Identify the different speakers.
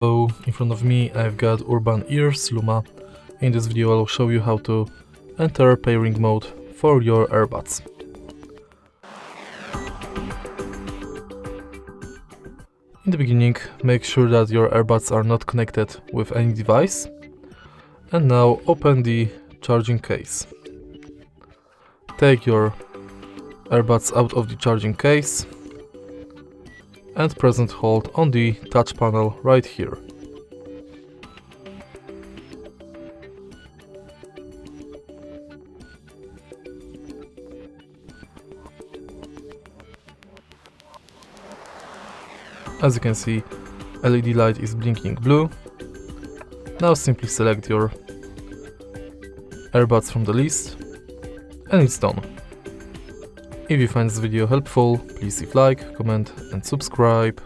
Speaker 1: So in front of me I've got Urbanears Luma. In this video I'll show you how to enter pairing mode for your earbuds. In the beginning, make sure that your earbuds are not connected with any device. And now open the charging case. Take your earbuds out of the charging case and press and hold on the touch panel right here. As you can see, LED light is blinking blue. Now simply select your earbuds from the list and it's done. If you find this video helpful, please leave like, comment and subscribe.